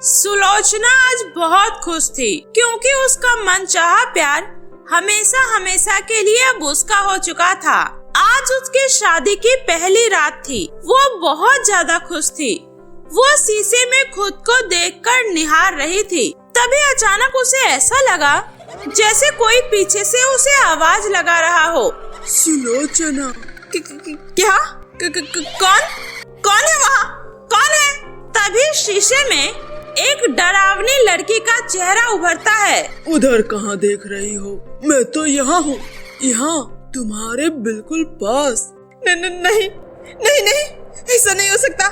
सुलोचना आज बहुत खुश थी क्योंकि उसका मनचाहा प्यार हमेशा हमेशा के लिए अब उसका हो चुका था। आज उसकी शादी की पहली रात थी। वो बहुत ज्यादा खुश थी। वो शीशे में खुद को देखकर निहार रही थी। तभी अचानक उसे ऐसा लगा जैसे कोई पीछे से उसे आवाज लगा रहा हो। सुलोचना। क्या? कौन है वहाँ? कौन है? तभी शीशे में एक डरावनी लड़की का चेहरा उभरता है। उधर कहाँ देख रही हो? मैं तो यहाँ हूँ, यहाँ तुम्हारे बिल्कुल पास। नहीं, ऐसा नहीं हो सकता,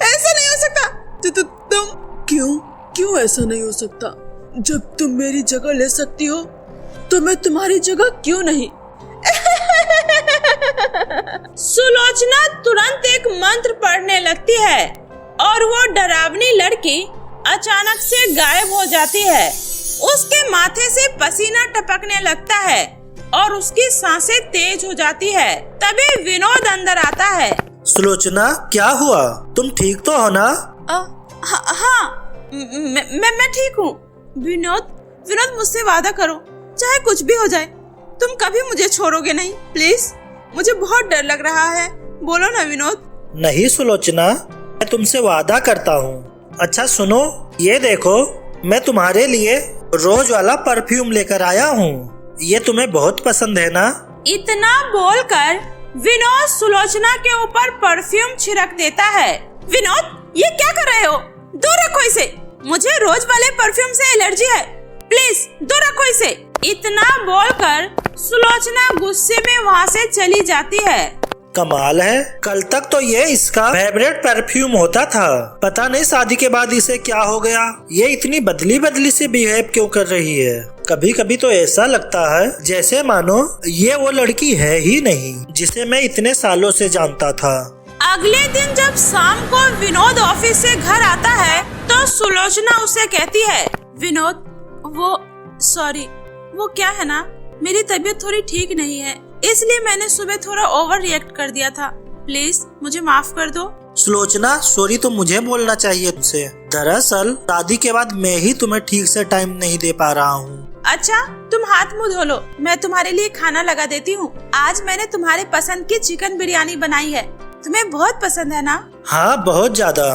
ऐसा नहीं हो सकता। तुम क्यों ऐसा नहीं हो सकता? जब तुम मेरी जगह ले सकती हो तो मैं तुम्हारी जगह क्यों नहीं? सुलोचना तुरंत एक मंत्र पढ़ने लगती है और वो डरावनी लड़की अचानक से गायब हो जाती है। उसके माथे से पसीना टपकने लगता है और उसकी सांसें तेज हो जाती है। तभी विनोद अंदर आता है। सुलोचना, क्या हुआ? तुम ठीक तो हो ना? हाँ, मैं ठीक हूँ। विनोद मुझसे वादा करो, चाहे कुछ भी हो जाए तुम कभी मुझे छोड़ोगे नहीं, प्लीज। मुझे बहुत डर लग रहा है, बोलो ना विनोद। नहीं सुलोचना, मैं तुमसे वादा करता हूँ। अच्छा सुनो, ये देखो, मैं तुम्हारे लिए रोज वाला परफ्यूम लेकर आया हूँ। ये तुम्हें बहुत पसंद है ना? इतना बोलकर विनोद सुलोचना के ऊपर परफ्यूम छिड़क देता है। विनोद, ये क्या कर रहे हो? दूर रखो इसे। मुझे रोज वाले परफ्यूम से एलर्जी है, प्लीज दूर रखो इसे। इतना बोलकर सुलोचना गुस्से में वहाँ से चली जाती है। कमाल है, कल तक तो ये इसका फेवरेट परफ्यूम होता था। पता नहीं शादी के बाद इसे क्या हो गया। ये इतनी बदली से बिहेव क्यों कर रही है? कभी कभी तो ऐसा लगता है जैसे मानो ये वो लड़की है ही नहीं जिसे मैं इतने सालों से जानता था। अगले दिन जब शाम को विनोद ऑफिस से घर आता है तो सुलोचना उसे कहती है, विनोद, वो क्या है ना, मेरी तबीयत थोड़ी ठीक नहीं है, इसलिए मैंने सुबह थोड़ा ओवर रिएक्ट कर दिया था। प्लीज मुझे माफ कर दो। सुलोचना, सॉरी तो मुझे बोलना चाहिए तुमसे। दरअसल शादी के बाद मैं ही तुम्हें ठीक से टाइम नहीं दे पा रहा हूँ। अच्छा, तुम हाथ मुंह धो लो, मैं तुम्हारे लिए खाना लगा देती हूँ। आज मैंने तुम्हारे पसंद की चिकन बिरयानी बनाई है, तुम्हें बहुत पसंद है ना? हाँ, बहुत ज्यादा।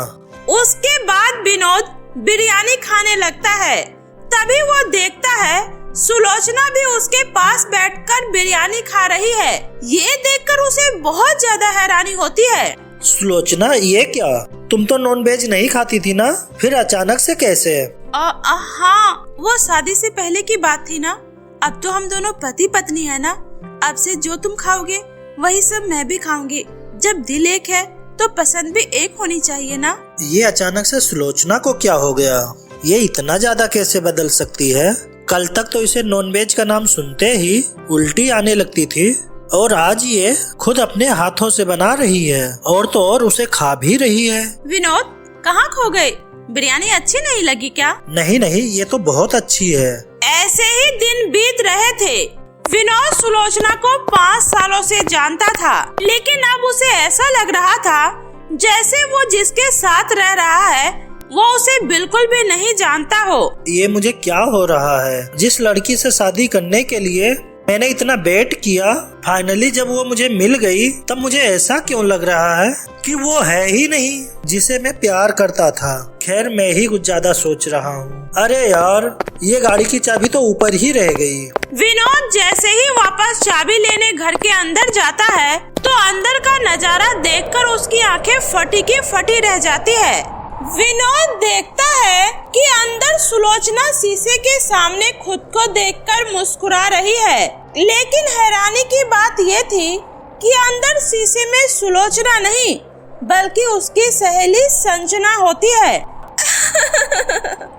उसके बाद विनोद बिरयानी खाने लगता है। तभी वो देखता है सुलोचना भी उसके पास बैठकर बिरयानी खा रही है। ये देखकर उसे बहुत ज्यादा हैरानी होती है। सुलोचना, ये क्या? तुम तो नॉन वेज नहीं खाती थी ना, फिर अचानक से कैसे? हाँ, वो शादी से पहले की बात थी ना। अब तो हम दोनों पति पत्नी है ना। अब से जो तुम खाओगे वही सब मैं भी खाऊंगी। जब दिल एक है तो पसंद भी एक होनी चाहिए ना। ये अचानक से सुलोचना को क्या हो गया? ये इतना ज्यादा कैसे बदल सकती है? कल तक तो इसे नॉनवेज का नाम सुनते ही उल्टी आने लगती थी और आज ये खुद अपने हाथों से बना रही है और तो और उसे खा भी रही है। विनोद, कहाँ खो गए? बिरयानी अच्छी नहीं लगी क्या? नहीं, ये तो बहुत अच्छी है। ऐसे ही दिन बीत रहे थे। विनोद सुलोचना को 5 सालों से जानता था, लेकिन अब उसे ऐसा लग रहा था जैसे वो जिसके साथ रह रहा है वो उसे बिल्कुल भी नहीं जानता हो। ये मुझे क्या हो रहा है? जिस लड़की से शादी करने के लिए मैंने इतना वेट किया, फाइनली जब वो मुझे मिल गई तब मुझे ऐसा क्यों लग रहा है कि वो है ही नहीं जिसे मैं प्यार करता था। खैर, मैं ही कुछ ज्यादा सोच रहा हूँ। अरे यार, ये गाड़ी की चाबी तो ऊपर ही रह गई। विनोद जैसे ही वापस चाबी लेने घर के अंदर जाता है तो अंदर का नजारा देखकर उसकी आंखें फटी की फटी रह जाती है। विनोद देखता है कि अंदर सुलोचना शीशे के सामने खुद को देखकर मुस्कुरा रही है, लेकिन हैरानी की बात ये थी कि अंदर शीशे में सुलोचना नहीं बल्कि उसकी सहेली संजना होती है।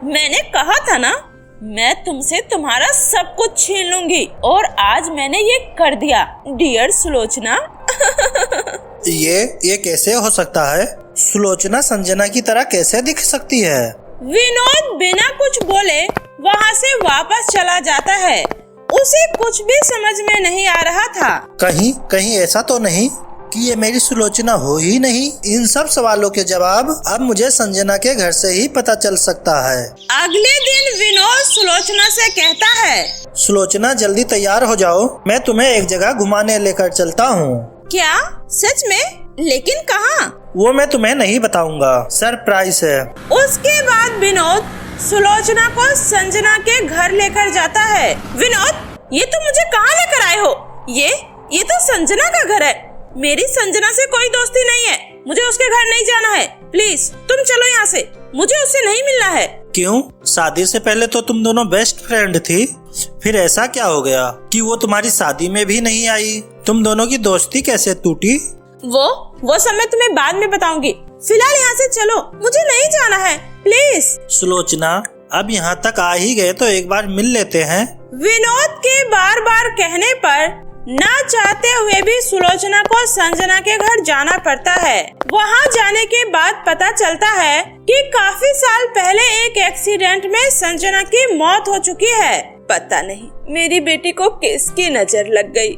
मैंने कहा था ना, मैं तुमसे तुम्हारा सब कुछ छीन लूंगी और आज मैंने ये कर दिया, डियर सुलोचना। ये कैसे हो सकता है? सुलोचना संजना की तरह कैसे दिख सकती है? विनोद बिना कुछ बोले वहाँ से वापस चला जाता है। उसे कुछ भी समझ में नहीं आ रहा था। कहीं ऐसा तो नहीं कि ये मेरी सुलोचना हो ही नहीं? इन सब सवालों के जवाब अब मुझे संजना के घर से ही पता चल सकता है। अगले दिन विनोद सुलोचना से कहता है, सुलोचना जल्दी तैयार हो जाओ, मैं तुम्हें एक जगह घुमाने लेकर चलता हूँ। क्या सच में? लेकिन कहाँ? वो मैं तुम्हें नहीं बताऊंगा, सरप्राइज है। उसके बाद विनोद सुलोचना को संजना के घर लेकर जाता है। विनोद, ये तुम मुझे कहाँ लेकर आए हो? ये तो संजना का घर है। मेरी संजना से कोई दोस्ती नहीं है, मुझे उसके घर नहीं जाना है। प्लीज तुम चलो यहाँ से, मुझे उससे नहीं मिलना है। क्यों? शादी से पहले तो तुम दोनों बेस्ट फ्रेंड थी, फिर ऐसा क्या हो गया कि वो तुम्हारी शादी में भी नहीं आई? तुम दोनों की दोस्ती कैसे टूटी? वो सब मैं तुम्हें बाद में बताऊंगी। फिलहाल यहाँ से चलो, मुझे नहीं जाना है, प्लीज। सुलोचना, अब यहाँ तक आ ही गए तो एक बार मिल लेते हैं। विनोद के बार बार कहने पर ना चाहते हुए भी सुलोचना को संजना के घर जाना पड़ता है। वहाँ जाने के बाद पता चलता है कि काफी साल पहले एक एक्सीडेंट में संजना की मौत हो चुकी है। पता नहीं मेरी बेटी को किसकी नजर लग गई,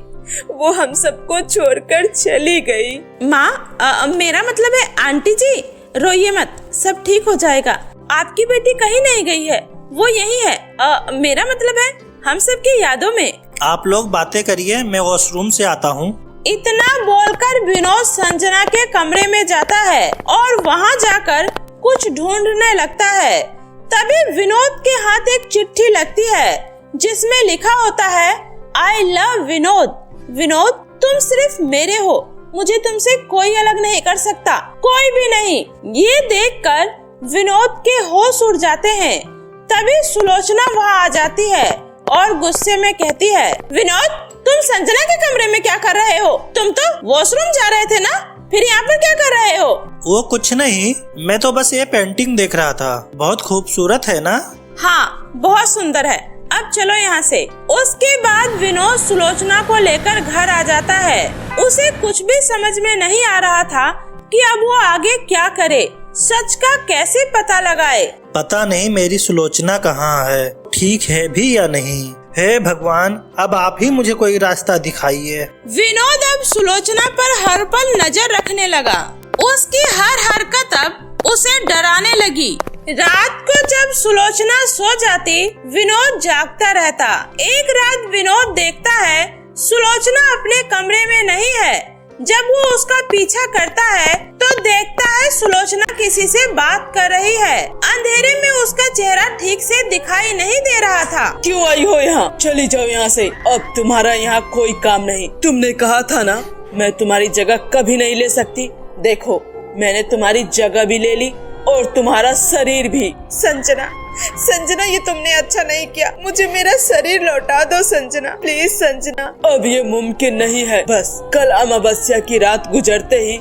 वो हम सबको छोड़कर चली गई। माँ, मेरा मतलब है आंटी जी, रोइए मत, सब ठीक हो जाएगा। आपकी बेटी कहीं नहीं गई है, वो यही है। मेरा मतलब है हम सबकी यादों में। आप लोग बातें करिए, मैं वॉशरूम से आता हूँ। इतना बोलकर विनोद संजना के कमरे में जाता है और वहाँ जाकर कुछ ढूंढने लगता है। तभी विनोद के हाथ एक चिट्ठी लगती है जिसमें लिखा होता है, आई लव विनोद। विनोद, तुम सिर्फ मेरे हो, मुझे तुमसे कोई अलग नहीं कर सकता, कोई भी नहीं। ये देखकर विनोद के होश उड़ जाते हैं। तभी सुलोचना वहाँ आ जाती है और गुस्से में कहती है, विनोद, तुम संजना के कमरे में क्या कर रहे हो? तुम तो वॉशरूम जा रहे थे ना, फिर यहाँ पर क्या कर रहे हो? वो कुछ नहीं, मैं तो बस ये पेंटिंग देख रहा था, बहुत खूबसूरत है ना? हाँ, बहुत सुंदर है। अब चलो यहाँ से। उसके बाद विनोद सुलोचना को लेकर घर आ जाता है। उसे कुछ भी समझ में नहीं आ रहा था कि अब वो आगे क्या करे, सच का कैसे पता लगाए। पता नहीं मेरी सुलोचना कहाँ है, ठीक है भी या नहीं। हे भगवान, अब आप ही मुझे कोई रास्ता दिखाइए। विनोद अब सुलोचना पर हर पल नजर रखने लगा। उसकी हर हरकत अब उसे डराने लगी। रात को जब सुलोचना सो जाती, विनोद जागता रहता। एक रात विनोद देखता है सुलोचना अपने कमरे में नहीं है। जब वो उसका पीछा करता है तो देखता है सुलोचना किसी से बात कर रही है। अंधेरे में उसका चेहरा ठीक से दिखाई नहीं दे रहा था। क्यों आई हो यहाँ? चली जाओ यहाँ से, अब तुम्हारा यहाँ कोई काम नहीं। तुमने कहा था ना मैं तुम्हारी जगह कभी नहीं ले सकती। देखो, मैंने तुम्हारी जगह भी ले ली और तुम्हारा शरीर भी। संजना, ये तुमने अच्छा नहीं किया। मुझे मेरा शरीर लौटा दो संजना, प्लीज संजना। अब ये मुमकिन नहीं है। बस कल अमावस्या की रात गुजरते ही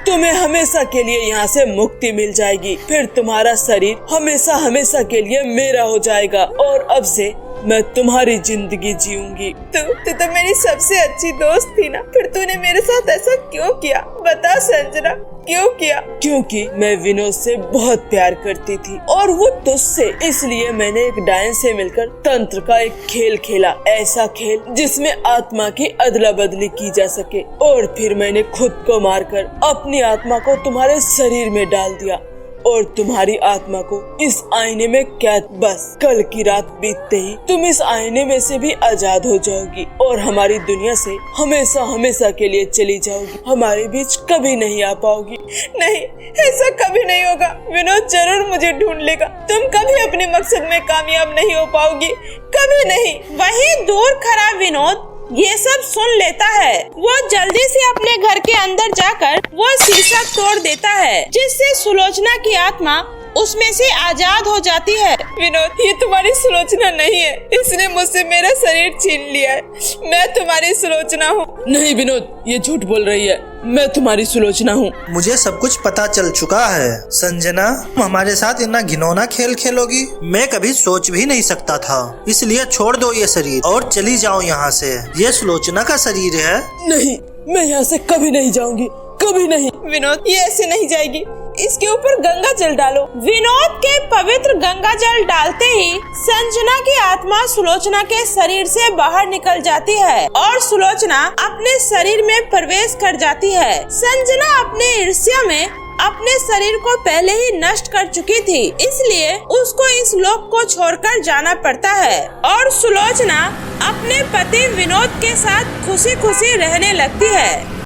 तुम्हें हमेशा के लिए यहाँ से मुक्ति मिल जाएगी। फिर तुम्हारा शरीर हमेशा हमेशा के लिए मेरा हो जाएगा और अब से मैं तुम्हारी जिंदगी जीऊंगी। तू तो मेरी सबसे अच्छी दोस्त थी ना, फिर तूने मेरे साथ ऐसा क्यों किया? बता संजना, क्यों किया? क्योंकि मैं विनोद से बहुत प्यार करती थी और वो तुझसे, इसलिए मैंने एक डायन से मिलकर तंत्र का एक खेल खेला। ऐसा खेल जिसमें आत्मा की अदला बदली की जा सके। और फिर मैंने खुद को मारकर अपनी आत्मा को तुम्हारे शरीर में डाल दिया और तुम्हारी आत्मा को इस आईने में कैद। बस कल की रात बीतते ही तुम इस आईने में से भी आजाद हो जाओगी और हमारी दुनिया से हमेशा हमेशा के लिए चली जाओगी। हमारे बीच कभी नहीं आ पाओगी। नहीं, ऐसा कभी नहीं होगा। विनोद जरूर मुझे ढूंढ लेगा। तुम कभी अपने मकसद में कामयाब नहीं हो पाओगी, कभी नहीं। वहीं दूर खड़ा विनोद ये सब सुन लेता है। वो जल्दी से अपने घर के अंदर जाकर वो शीशा तोड़ देता है, जिससे सुलोचना की आत्मा उसमें से आजाद हो जाती है। विनोद, ये तुम्हारी सुलोचना नहीं है, इसने मुझसे मेरा शरीर छीन लिया है। मैं तुम्हारी सुलोचना हूँ। नहीं विनोद, ये झूठ बोल रही है, मैं तुम्हारी सुलोचना हूँ। मुझे सब कुछ पता चल चुका है। संजना, तुम हमारे साथ इतना घिनौना खेल खेलोगी, मैं कभी सोच भी नहीं सकता था। इसलिए छोड़ दो ये शरीर और चली जाओ यहाँ से। ये सुलोचना का शरीर है। नहीं, मैं यहाँ से कभी नहीं जाऊंगी, कभी नहीं। विनोद, ये ऐसे नहीं जाएगी। इसके ऊपर गंगा जल डालो। विनोद के पवित्र गंगा जल डालते ही संजना की आत्मा सुलोचना के शरीर से बाहर निकल जाती है और सुलोचना अपने शरीर में प्रवेश कर जाती है। संजना अपने ईर्ष्या में अपने शरीर को पहले ही नष्ट कर चुकी थी, इसलिए उसको इस लोक को छोड़कर जाना पड़ता है और सुलोचना अपने पति विनोद के साथ खुशी खुशी रहने लगती है।